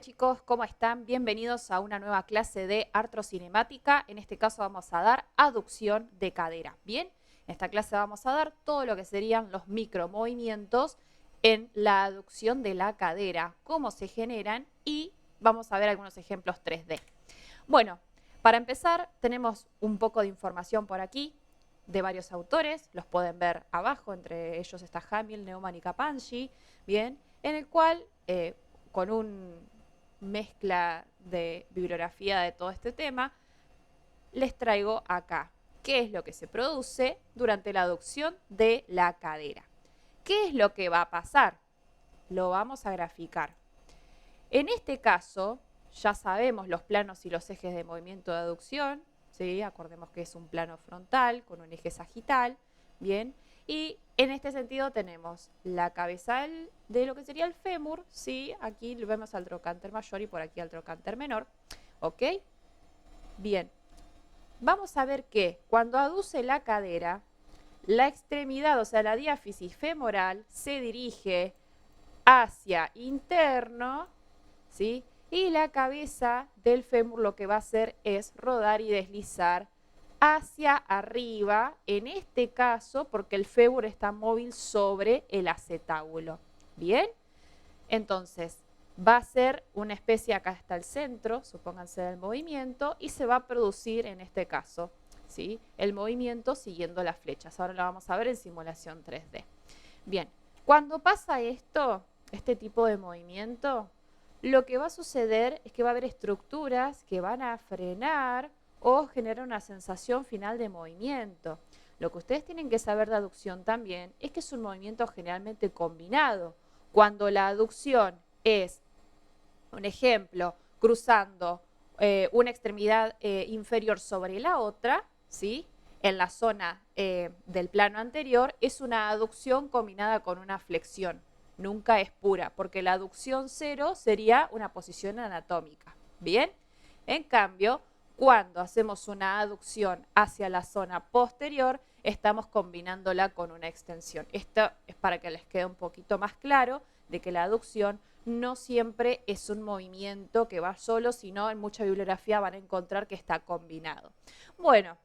chicos, ¿cómo están? Bienvenidos a una nueva clase de artrocinemática. En este caso vamos a dar aducción de cadera. Bien, en esta clase vamos a dar todo lo que serían los micromovimientos en la aducción de la cadera, cómo se generan y vamos a ver algunos ejemplos 3D. Bueno, para empezar tenemos un poco de información por aquí de varios autores, los pueden ver abajo, entre ellos está Hamill, Neumann y Capanghi, bien, en el cual con una mezcla de bibliografía de todo este tema, les traigo acá qué es lo que se produce durante la aducción de la cadera. ¿Qué es lo que va a pasar? Lo vamos a graficar. En este caso, ya sabemos los planos y los ejes de movimiento de aducción, ¿sí? Acordemos que es un plano frontal con un eje sagital, ¿bien? Y en este sentido tenemos la cabeza de lo que sería el fémur, ¿sí? Aquí vemos al trocánter mayor y por aquí al trocánter menor, ¿ok? Bien, vamos a ver que cuando aduce la cadera, la extremidad, o sea, la diáfisis femoral, se dirige hacia interno, ¿sí? Y la cabeza del fémur lo que va a hacer es rodar y deslizar hacia arriba, en este caso porque el fémur está móvil sobre el acetábulo. ¿Bien? Entonces, va a ser una especie, acá está el centro, supónganse del movimiento, y se va a producir en este caso, ¿sí? El movimiento siguiendo las flechas. Ahora lo vamos a ver en simulación 3D. Bien, cuando pasa esto, este tipo de movimiento, lo que va a suceder es que va a haber estructuras que van a frenar o generar una sensación final de movimiento. Lo que ustedes tienen que saber de aducción también es que es un movimiento generalmente combinado. Cuando la aducción es, un ejemplo, cruzando una extremidad inferior sobre la otra, ¿sí? En la zona del plano anterior, es una aducción combinada con una flexión. Nunca es pura, porque la aducción cero sería una posición anatómica. ¿Bien? En cambio, cuando hacemos una aducción hacia la zona posterior, estamos combinándola con una extensión. Esto es para que les quede un poquito más claro de que la aducción no siempre es un movimiento que va solo, sino en mucha bibliografía van a encontrar que está combinado. Bueno,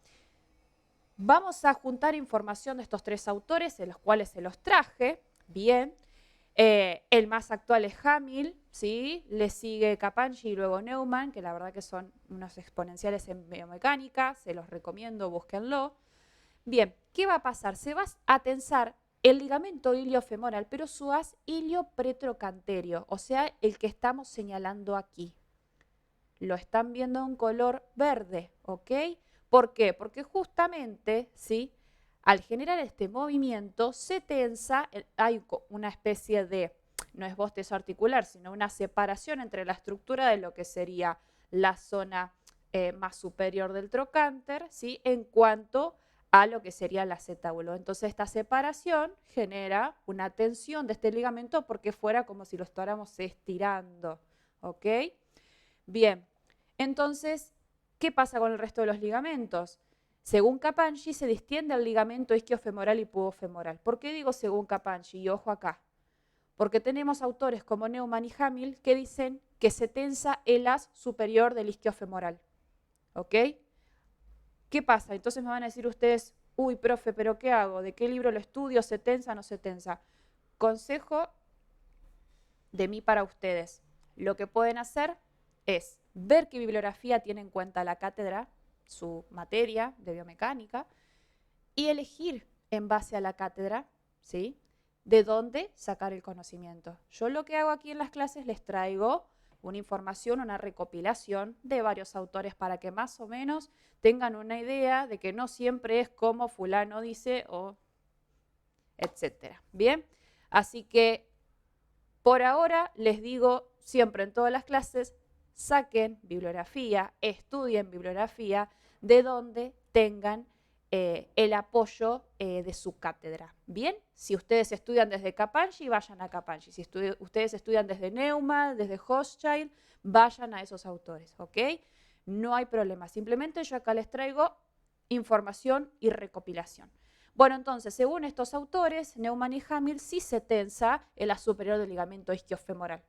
vamos a juntar información de estos tres autores, en los cuales se los traje. Bien. El más actual es Hamill, ¿sí? Le sigue Capanghi y luego Neumann, que la verdad que son unos exponenciales en biomecánica, se los recomiendo, búsquenlo. Bien, ¿qué va a pasar? Se va a tensar el ligamento iliofemoral, pero su haz iliopretrocanterio, o sea, el que estamos señalando aquí. Lo están viendo en color verde, ¿ok? ¿Por qué? Porque justamente, ¿sí? Al generar este movimiento se tensa, hay una especie de, no es bostezo articular, sino una separación entre la estructura de lo que sería la zona más superior del trocánter, ¿sí? En cuanto a lo que sería el acetábulo. Entonces esta separación genera una tensión de este ligamento porque fuera como si lo estuviéramos estirando, ¿ok? Bien, entonces, ¿qué pasa con el resto de los ligamentos? Según Capanghi, se distiende el ligamento isquiofemoral y pubofemoral. ¿Por qué digo según Capanghi? Y ojo acá. Porque tenemos autores como Neumann y Hamill que dicen que se tensa el haz superior del isquiofemoral. ¿Ok? ¿Qué pasa? Entonces me van a decir ustedes, uy, profe, ¿pero qué hago? ¿De qué libro lo estudio? ¿Se tensa o no se tensa? Consejo de mí para ustedes. Lo que pueden hacer es ver qué bibliografía tiene en cuenta la cátedra, su materia de biomecánica, y elegir en base a la cátedra, ¿sí? De dónde sacar el conocimiento. Yo lo que hago aquí en las clases les traigo una información, una recopilación de varios autores para que más o menos tengan una idea de que no siempre es como fulano dice o etcétera. Bien, así que por ahora les digo siempre en todas las clases, saquen bibliografía, estudien bibliografía de donde tengan el apoyo de su cátedra. Bien, si ustedes estudian desde Capanghi, vayan a Capanghi. Si ustedes estudian desde Neumann, desde Hochschild, vayan a esos autores, ¿ok? No hay problema, simplemente yo acá les traigo información y recopilación. Bueno, entonces, según estos autores, Neumann y Hamill, sí se tensa el haz superior del ligamento isquiofemoral.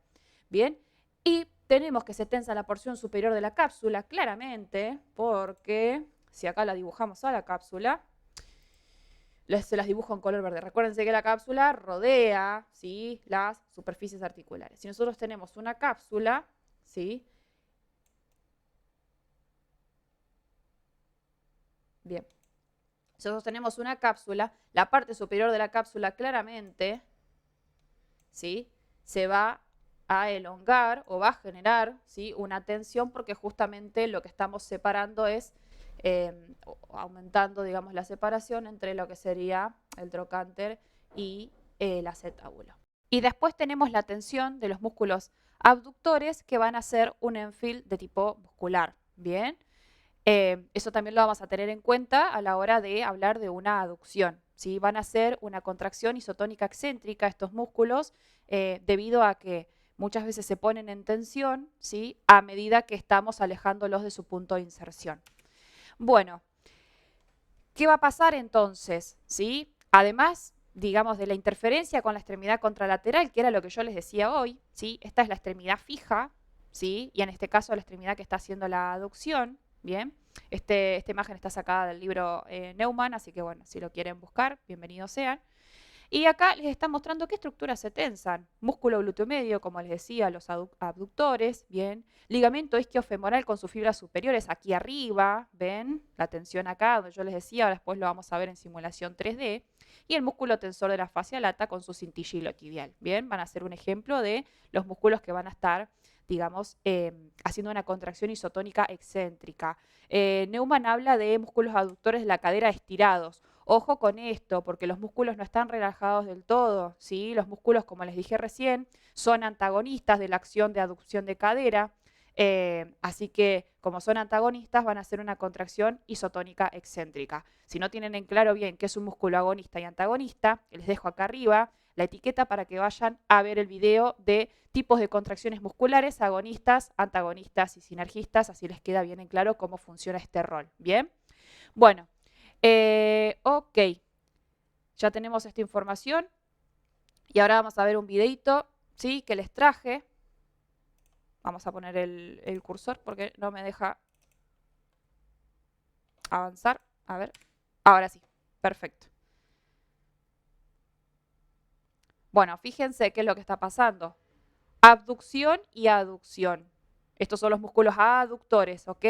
Bien, y tenemos que se tensa la porción superior de la cápsula, claramente, porque si acá la dibujamos a la cápsula, se las dibujo en color verde. Recuérdense que la cápsula rodea, ¿sí?, las superficies articulares. Si nosotros tenemos una cápsula, ¿sí? Bien. Si nosotros tenemos una cápsula, la parte superior de la cápsula claramente, ¿sí?, se va a elongar o va a generar, ¿sí?, una tensión, porque justamente lo que estamos separando es aumentando, digamos, la separación entre lo que sería el trocánter y el acetábulo. Y después tenemos la tensión de los músculos abductores, que van a ser un enfield de tipo muscular. Bien. Eso también lo vamos a tener en cuenta a la hora de hablar de una aducción, ¿sí? Van a ser una contracción isotónica excéntrica estos músculos, debido a que muchas veces se ponen en tensión, ¿sí?, a medida que estamos alejándolos de su punto de inserción. Bueno, ¿qué va a pasar entonces? ¿Sí? Además, digamos, de la interferencia con la extremidad contralateral, que era lo que yo les decía hoy, ¿sí?, esta es la extremidad fija, ¿sí?, y en este caso la extremidad que está haciendo la aducción. Bien, esta imagen está sacada del libro Neumann, así que bueno, si lo quieren buscar, bienvenidos sean. Y acá les está mostrando qué estructuras se tensan. Músculo glúteo medio, como les decía, los abductores, bien. Ligamento isquiofemoral con sus fibras superiores aquí arriba, ven, la tensión acá, donde yo les decía, ahora después lo vamos a ver en simulación 3D. Y el músculo tensor de la fascia lata con su cintillo iliotibial, bien. Van a ser un ejemplo de los músculos que van a estar, digamos, haciendo una contracción isotónica excéntrica. Neumann habla de músculos aductores de la cadera estirados. Ojo con esto, porque los músculos no están relajados del todo, ¿sí? Los músculos, como les dije recién, son antagonistas de la acción de aducción de cadera, así que como son antagonistas van a hacer una contracción isotónica excéntrica. Si no tienen en claro bien qué es un músculo agonista y antagonista, les dejo acá arriba la etiqueta para que vayan a ver el video de tipos de contracciones musculares, agonistas, antagonistas y sinergistas, así les queda bien en claro cómo funciona este rol. Bien, bueno. Ok, ya tenemos esta información y ahora vamos a ver un videito, ¿sí?, que les traje. Vamos a poner el cursor porque no me deja avanzar. A ver, ahora sí, perfecto. Bueno, fíjense qué es lo que está pasando. Abducción y aducción. Estos son los músculos aductores, ¿ok?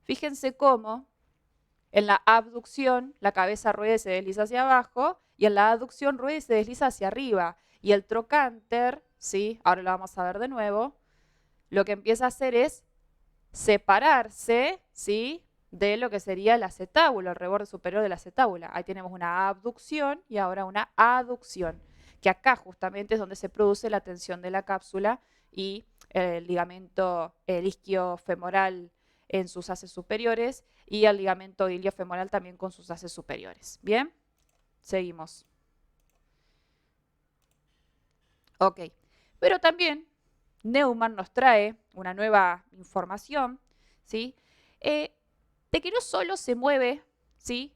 Fíjense cómo en la abducción, la cabeza rueda y se desliza hacia abajo, y en la aducción rueda y se desliza hacia arriba. Y el trocánter, ¿sí?, ahora lo vamos a ver de nuevo, lo que empieza a hacer es separarse, ¿sí?, de lo que sería el acetábulo, el reborde superior del acetábulo. Ahí tenemos una abducción y ahora una aducción, que acá justamente es donde se produce la tensión de la cápsula y el ligamento isquiofemoral en sus haces superiores y el ligamento iliofemoral también con sus haces superiores. Bien, seguimos. Ok, pero también Neumann nos trae una nueva información, ¿sí?, de que no solo se mueve, ¿sí?,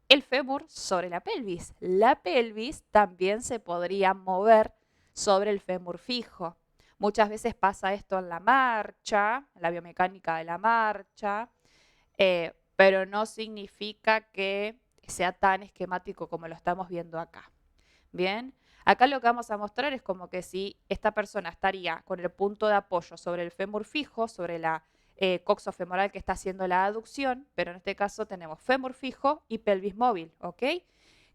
el fémur sobre la pelvis también se podría mover sobre el fémur fijo. Muchas veces pasa esto en la marcha, en la biomecánica de la marcha, pero no significa que sea tan esquemático como lo estamos viendo acá. Bien, acá lo que vamos a mostrar es como que si esta persona estaría con el punto de apoyo sobre el fémur fijo, sobre la coxofemoral que está haciendo la aducción, pero en este caso tenemos fémur fijo y pelvis móvil, ¿ok?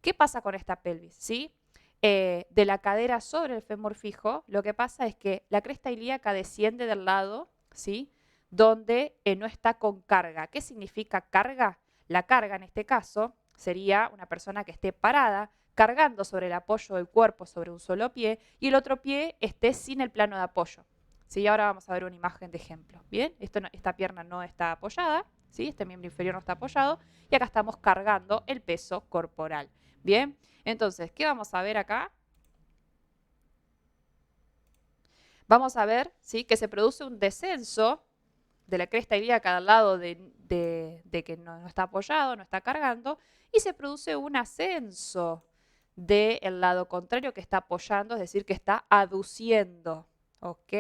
¿Qué pasa con esta pelvis? ¿Sí? De la cadera sobre el fémur fijo, lo que pasa es que la cresta ilíaca desciende del lado, ¿sí?, donde no está con carga. ¿Qué significa carga? La carga en este caso sería una persona que esté parada, cargando sobre el apoyo del cuerpo sobre un solo pie y el otro pie esté sin el plano de apoyo. ¿Sí? Ahora vamos a ver una imagen de ejemplo. Bien, esta pierna no está apoyada, ¿sí?, este miembro inferior no está apoyado y acá estamos cargando el peso corporal. Bien, entonces, ¿qué vamos a ver acá? Vamos a ver, ¿sí?, que se produce un descenso de la cresta ilíaca al lado de que no está apoyado, no está cargando, y se produce un ascenso del lado contrario que está apoyando, es decir, que está aduciendo. ¿Ok?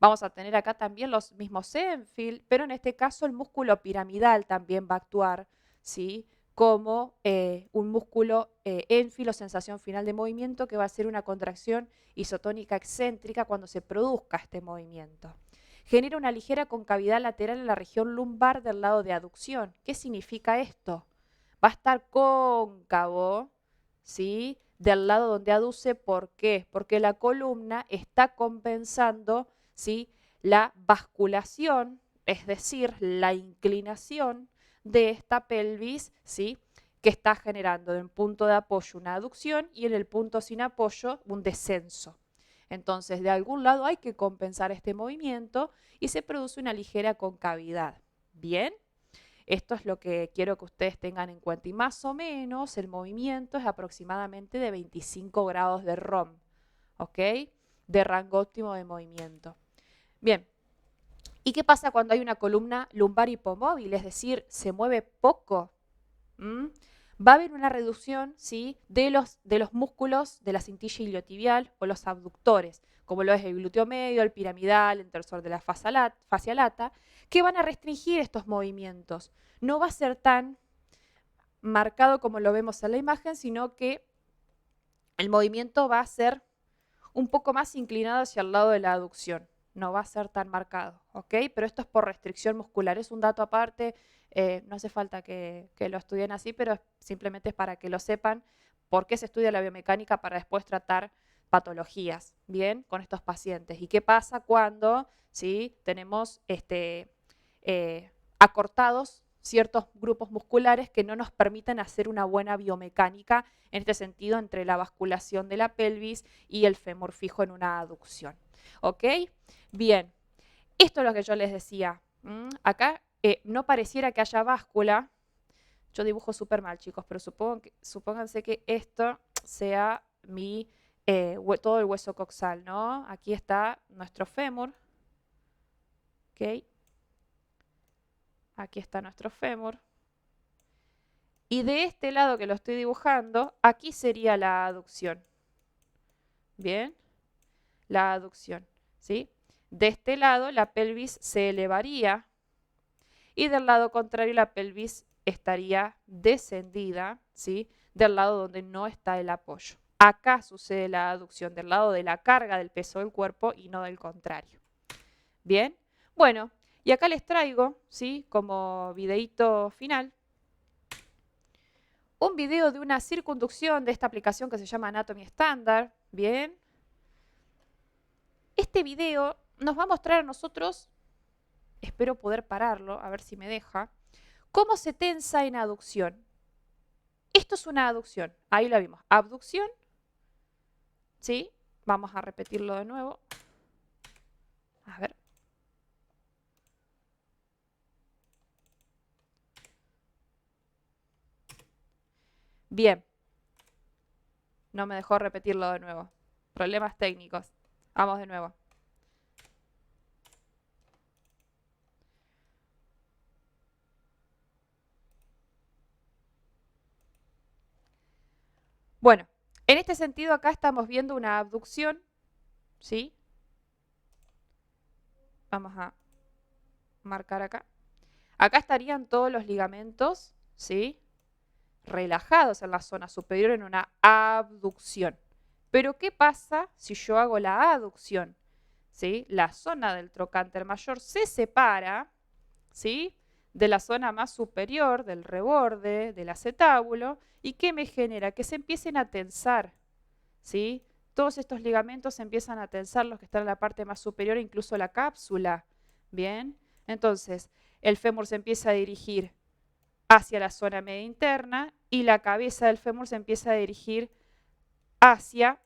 Vamos a tener acá también los mismos énfil, pero en este caso el músculo piramidal también va a actuar, ¿sí? Como un músculo énfil o sensación final de movimiento que va a ser una contracción isotónica excéntrica cuando se produzca este movimiento. Genera una ligera concavidad lateral en la región lumbar del lado de aducción. ¿Qué significa esto? Va a estar cóncavo, ¿sí? Del lado donde aduce. ¿Por qué? Porque la columna está compensando, ¿sí? La basculación, es decir, la inclinación de esta pelvis, ¿sí? Que está generando en el punto de apoyo una aducción y en el punto sin apoyo un descenso. Entonces, de algún lado hay que compensar este movimiento y se produce una ligera concavidad. ¿Bien? Esto es lo que quiero que ustedes tengan en cuenta. Y más o menos el movimiento es aproximadamente de 25 grados de ROM, ¿ok? De rango óptimo de movimiento. Bien. ¿Y qué pasa cuando hay una columna lumbar hipomóvil? Es decir, se mueve poco. Va a haber una reducción, ¿sí? de los músculos de la cintilla iliotibial o los abductores, como lo es el glúteo medio, el piramidal, el tensor de la fascia lata, que van a restringir estos movimientos. No va a ser tan marcado como lo vemos en la imagen, sino que el movimiento va a ser un poco más inclinado hacia el lado de la aducción. No va a ser tan marcado, ¿ok? Pero esto es por restricción muscular, es un dato aparte, no hace falta que lo estudien así, pero simplemente es para que lo sepan por qué se estudia la biomecánica para después tratar patologías, ¿bien? Con estos pacientes. ¿Y qué pasa cuando, ¿sí? Tenemos acortados ciertos grupos musculares que no nos permiten hacer una buena biomecánica, en este sentido, entre la basculación de la pelvis y el fémur fijo en una aducción. ¿Ok? Bien, esto es lo que yo les decía. Acá no pareciera que haya báscula. Yo dibujo súper mal, chicos, pero supónganse que esto sea todo el hueso coxal, ¿no? Aquí está nuestro fémur. ¿Ok? Aquí está nuestro fémur. Y de este lado que lo estoy dibujando, aquí sería la aducción. ¿Bien? La aducción, ¿sí? De este lado la pelvis se elevaría y del lado contrario la pelvis estaría descendida, ¿sí? Del lado donde no está el apoyo. Acá sucede la aducción del lado de la carga del peso del cuerpo y no del contrario. ¿Bien? Bueno, y acá les traigo, ¿sí? Como videíto final, un video de una circunducción de esta aplicación que se llama Anatomy Standard. Bien. Este video nos va a mostrar a nosotros, espero poder pararlo, a ver si me deja, cómo se tensa en aducción. Esto es una aducción, ahí la vimos, abducción, ¿sí? Vamos a repetirlo de nuevo. A ver. Bien. No me dejó repetirlo de nuevo. Problemas técnicos. Vamos de nuevo. Bueno, en este sentido acá estamos viendo una abducción, ¿sí? Vamos a marcar acá. Acá estarían todos los ligamentos, ¿sí? Relajados en la zona superior en una abducción. Pero ¿qué pasa si yo hago la aducción? ¿Sí? La zona del trocánter mayor se separa, ¿sí? De la zona más superior, del reborde, del acetábulo. ¿Y qué me genera? Que se empiecen a tensar, ¿sí? Todos estos ligamentos se empiezan a tensar, los que están en la parte más superior, incluso la cápsula. Bien, entonces el fémur se empieza a dirigir hacia la zona media interna y la cabeza del fémur se empieza a dirigir hacia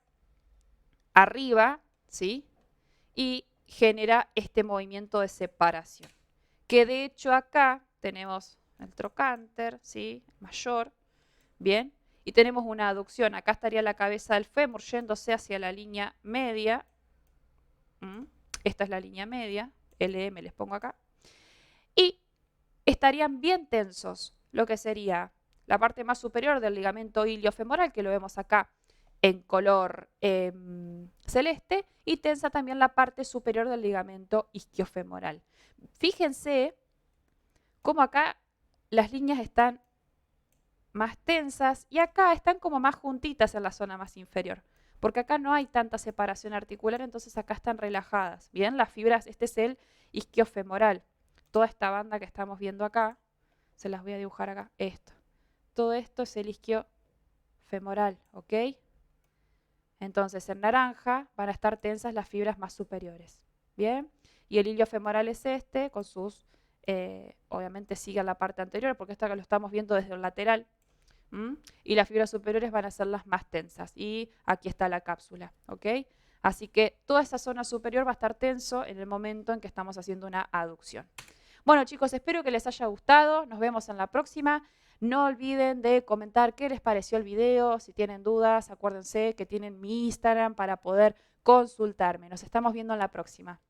arriba, ¿sí? Y genera este movimiento de separación. Que de hecho acá tenemos el trocánter, ¿sí? Mayor, ¿bien? Y tenemos una aducción. Acá estaría la cabeza del fémur yéndose hacia la línea media. Esta es la línea media, LM les pongo acá. Y estarían bien tensos, lo que sería la parte más superior del ligamento iliofemoral, que lo vemos acá en color celeste y tensa también la parte superior del ligamento isquiofemoral. Fíjense cómo acá las líneas están más tensas y acá están como más juntitas en la zona más inferior, porque acá no hay tanta separación articular, entonces acá están relajadas. Bien, las fibras, este es el isquiofemoral. Toda esta banda que estamos viendo acá, se las voy a dibujar acá, esto. Todo esto es el isquiofemoral, ¿ok? Entonces en naranja van a estar tensas las fibras más superiores. Bien, y el hilio femoral es este, con sus, obviamente sigue a la parte anterior, porque esto que lo estamos viendo desde el lateral. Y las fibras superiores van a ser las más tensas. Y aquí está la cápsula, ¿ok? Así que toda esa zona superior va a estar tenso en el momento en que estamos haciendo una aducción. Bueno, chicos, espero que les haya gustado. Nos vemos en la próxima. No olviden de comentar qué les pareció el video. Si tienen dudas, acuérdense que tienen mi Instagram para poder consultarme. Nos estamos viendo en la próxima.